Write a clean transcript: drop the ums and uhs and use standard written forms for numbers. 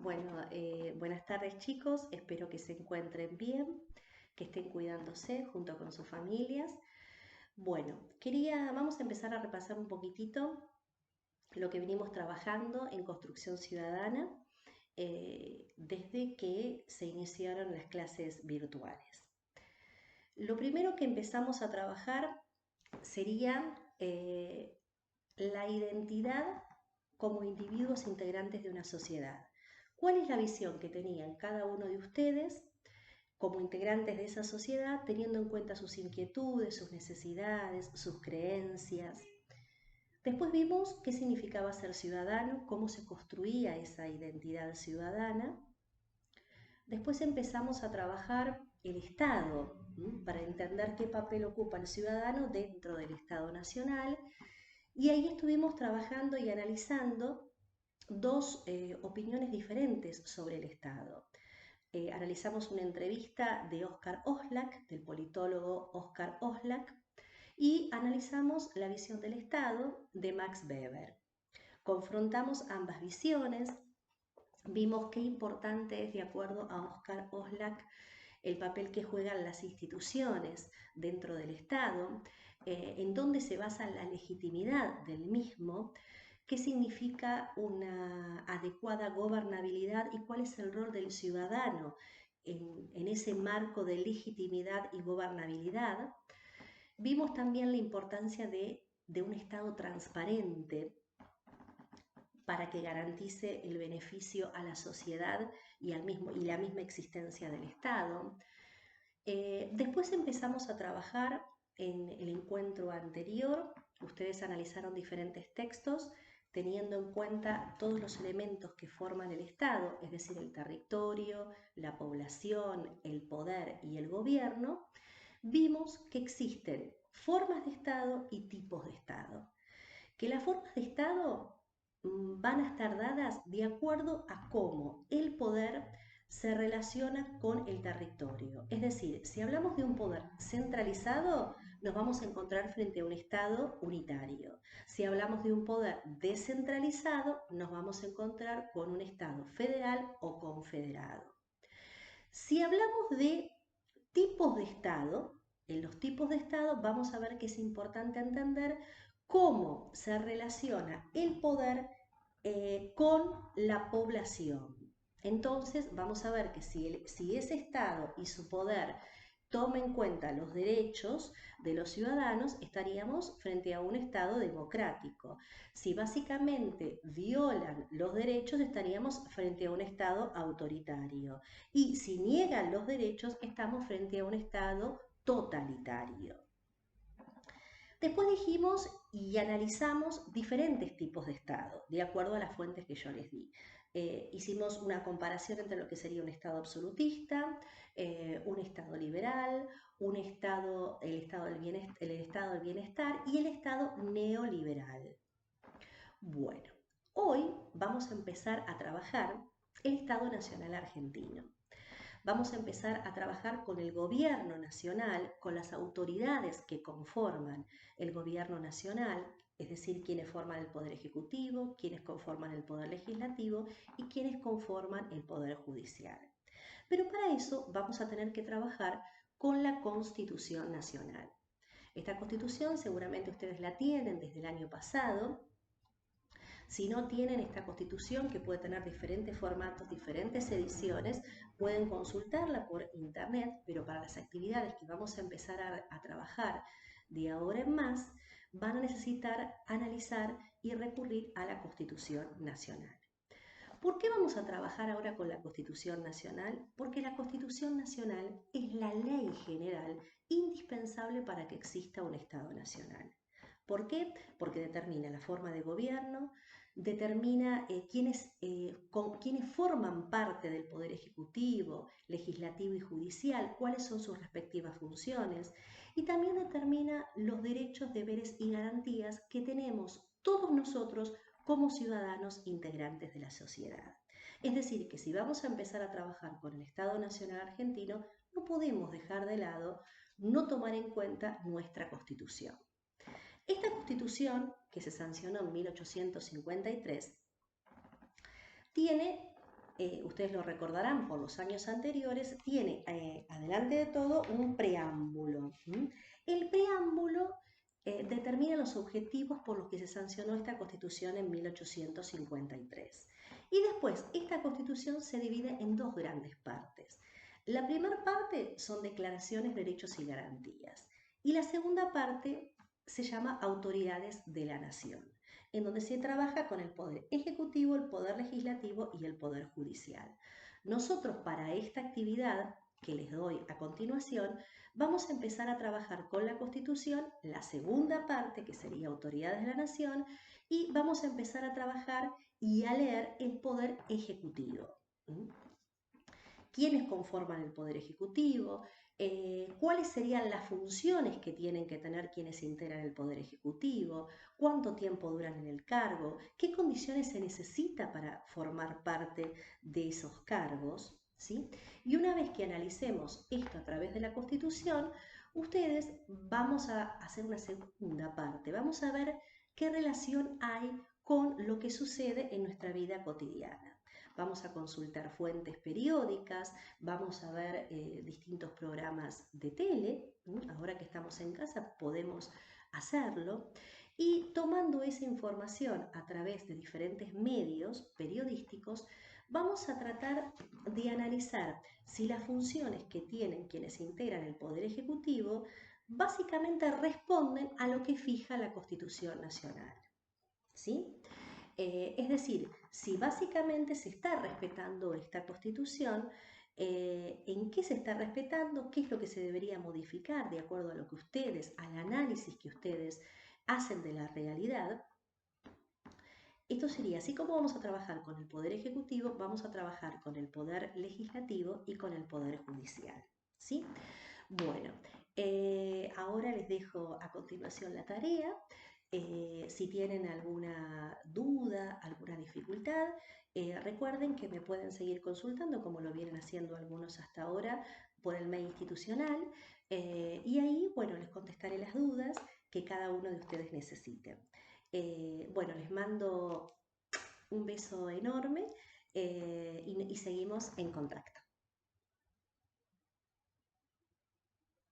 Buenas tardes chicos, espero que se encuentren bien, que estén cuidándose junto con sus familias. Vamos a empezar a repasar un poquitito lo que venimos trabajando en construcción ciudadana desde que se iniciaron las clases virtuales. Lo primero que empezamos a trabajar sería la identidad como individuos integrantes de una sociedad. ¿Cuál es la visión que tenían cada uno de ustedes como integrantes de esa sociedad, teniendo en cuenta sus inquietudes, sus necesidades, sus creencias? Después vimos qué significaba ser ciudadano, cómo se construía esa identidad ciudadana. Después empezamos a trabajar el Estado, para entender qué papel ocupa el ciudadano dentro del Estado nacional. Y ahí estuvimos trabajando y analizando dos opiniones diferentes sobre el Estado. Analizamos una entrevista de Oscar Oslak, del politólogo Oscar Oslak, y analizamos la visión del Estado de Max Weber. Confrontamos ambas visiones, vimos qué importante es, de acuerdo a Oscar Oslak, el papel que juegan las instituciones dentro del Estado, en dónde se basa la legitimidad del mismo, qué significa una adecuada gobernabilidad y cuál es el rol del ciudadano en ese marco de legitimidad y gobernabilidad. Vimos también la importancia de un Estado transparente para que garantice el beneficio a la sociedad y la misma existencia del Estado. Después empezamos a trabajar en el encuentro anterior. Ustedes analizaron diferentes textos teniendo en cuenta todos los elementos que forman el Estado, es decir, el territorio, la población, el poder y el gobierno. Vimos que existen formas de Estado y tipos de Estado. Que las formas de Estado van a estar dadas de acuerdo a cómo el poder se relaciona con el territorio. Es decir, si hablamos de un poder centralizado, nos vamos a encontrar frente a un Estado unitario. Si hablamos de un poder descentralizado, nos vamos a encontrar con un Estado federal o confederado. Si hablamos de tipos de Estado, en los tipos de Estado vamos a ver que es importante entender cómo se relaciona el poder con la población. Entonces vamos a ver que si ese Estado y su poder toma en cuenta los derechos de los ciudadanos, estaríamos frente a un Estado democrático. Si básicamente violan los derechos, estaríamos frente a un Estado autoritario. Y si niegan los derechos, estamos frente a un Estado totalitario. Después dijimos y analizamos diferentes tipos de Estado, de acuerdo a las fuentes que yo les di. Hicimos una comparación entre lo que sería un Estado absolutista, un Estado liberal, el Estado del bienestar y el Estado neoliberal. Bueno, hoy vamos a empezar a trabajar el Estado Nacional Argentino. Vamos a empezar a trabajar con el gobierno nacional, con las autoridades que conforman el gobierno nacional, es decir, quienes forman el poder ejecutivo, quienes conforman el poder legislativo y quienes conforman el poder judicial. Pero para eso vamos a tener que trabajar con la Constitución Nacional. Esta Constitución seguramente ustedes la tienen desde el año pasado. Si no tienen esta Constitución, que puede tener diferentes formatos, diferentes ediciones, pueden consultarla por internet, pero para las actividades que vamos a empezar a trabajar de ahora en más, van a necesitar analizar y recurrir a la Constitución Nacional. ¿Por qué vamos a trabajar ahora con la Constitución Nacional? Porque la Constitución Nacional es la ley general indispensable para que exista un Estado nacional. ¿Por qué? Porque determina la forma de gobierno, determina quiénes forman parte del poder ejecutivo, legislativo y judicial, cuáles son sus respectivas funciones, y también determina los derechos, deberes y garantías que tenemos todos nosotros como ciudadanos integrantes de la sociedad. Es decir, que si vamos a empezar a trabajar con el Estado Nacional Argentino, no podemos dejar de lado no tomar en cuenta nuestra Constitución. Esta Constitución, que se sancionó en 1853, tiene ustedes lo recordarán por los años anteriores, tiene adelante de todo un preámbulo. El preámbulo determina los objetivos por los que se sancionó esta Constitución en 1853. Y después, esta Constitución se divide en dos grandes partes. La primera parte son declaraciones, derechos y garantías. Y la segunda parte se llama autoridades de la nación, en donde se trabaja con el poder ejecutivo, el poder legislativo y el poder judicial. Nosotros para esta actividad que les doy a continuación, vamos a empezar a trabajar con la Constitución, la segunda parte que sería autoridades de la nación, y vamos a empezar a trabajar y a leer el poder ejecutivo. ¿Quiénes conforman el poder ejecutivo? ¿Cuáles serían las funciones que tienen que tener quienes integran el poder ejecutivo? ¿Cuánto tiempo duran en el cargo? ¿Qué condiciones se necesita para formar parte de esos cargos? ¿Sí? Y una vez que analicemos esto a través de la Constitución, ustedes vamos a hacer una segunda parte. Vamos a ver qué relación hay con lo que sucede en nuestra vida cotidiana. Vamos a consultar fuentes periódicas, vamos a ver distintos programas de tele, ahora que estamos en casa podemos hacerlo, y tomando esa información a través de diferentes medios periodísticos, vamos a tratar de analizar si las funciones que tienen quienes integran el Poder Ejecutivo básicamente responden a lo que fija la Constitución Nacional. ¿Sí? Es decir, si básicamente se está respetando esta Constitución, ¿en qué se está respetando? ¿Qué es lo que se debería modificar de acuerdo a lo que ustedes, al análisis que ustedes hacen de la realidad? Esto sería, así como vamos a trabajar con el Poder Ejecutivo, vamos a trabajar con el Poder Legislativo y con el Poder Judicial. ¿Sí? Bueno, ahora les dejo a continuación la tarea. Si tienen alguna duda, alguna dificultad, recuerden que me pueden seguir consultando, como lo vienen haciendo algunos hasta ahora, por el mail institucional. Y ahí, bueno, les contestaré las dudas que cada uno de ustedes necesiten. Bueno, les mando un beso enorme y seguimos en contacto.